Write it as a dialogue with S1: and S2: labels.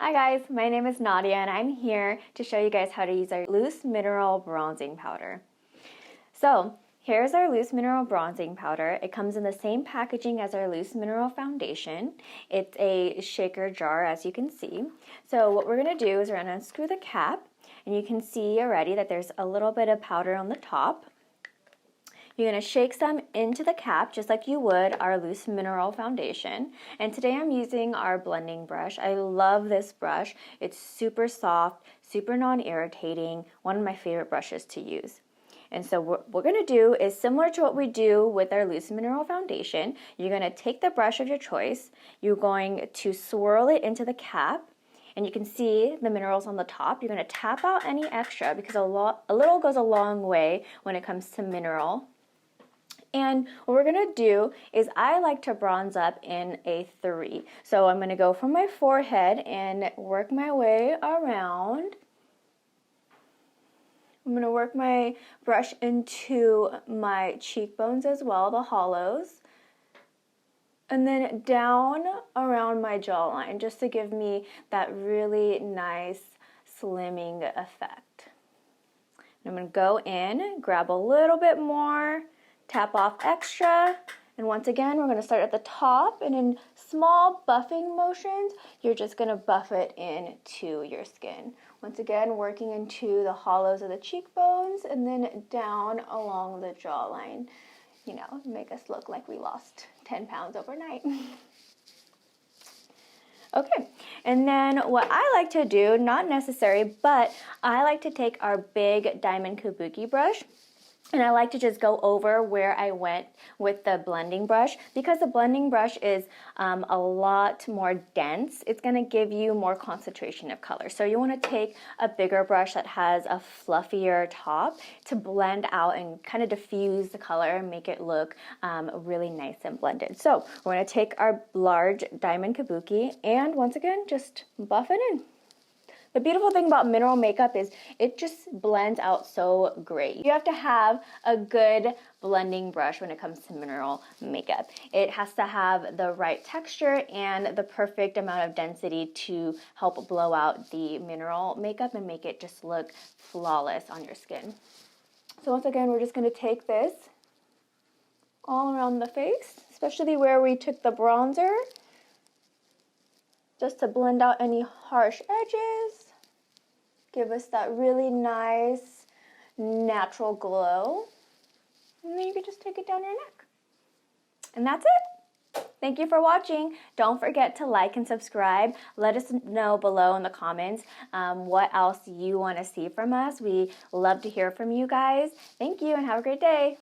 S1: Hi guys, my name is Nadia and I'm here to show you guys how to use our loose mineral bronzing powder. So here's our loose mineral bronzing powder. It comes in the same packaging as our loose mineral foundation. It's a shaker jar, as you can see. So what we're going to do is we're going to unscrew the cap, and you can see already that there's a little bit of powder on the top. You're going to shake some into the cap just like you would our loose mineral foundation. And today I'm using our blending brush. I love this brush. It's super soft, super non-irritating, one of my favorite brushes to use. And so what we're going to do is similar to what we do with our loose mineral foundation. You're going to take the brush of your choice. You're going to swirl it into the cap. And you can see the minerals on the top. You're going to tap out any extra because a little goes a long way when it comes to mineral. And what we're going to do is I like to bronze up in a 3. So I'm going to go from my forehead and work my way around. I'm going to work my brush into my cheekbones as well, the hollows. And then down around my jawline just to give me that really nice slimming effect. And I'm going to go in, grab a little bit more, tap off extra, and once again we're going to start at the top, and in small buffing motions you're just going to buff it into your skin. Once again working into the hollows of the cheekbones and then down along the jawline. You know, make us look like we lost 10 pounds overnight. Okay, and then what I like to do, not necessary, but I like to take our big diamond kabuki brush, and I like to just go over where I went with the blending brush. Because the blending brush is a lot more dense, it's going to give you more concentration of color. So you want to take a bigger brush that has a fluffier top to blend out and kind of diffuse the color and make it look really nice and blended. So we're going to take our large diamond kabuki and once again just buff it in. The beautiful thing about mineral makeup is it just blends out so great. You have to have a good blending brush when it comes to mineral makeup. It has to have the right texture and the perfect amount of density to help blow out the mineral makeup and make it just look flawless on your skin. So once again, we're just going to take this all around the face, especially where we took the bronzer, just to blend out any harsh edges. Give us that really nice, natural glow. And then you can just take it down your neck. And that's it. Thank you for watching. Don't forget to like and subscribe. Let us know below in the comments what else you want to see from us. We love to hear from you guys. Thank you and have a great day.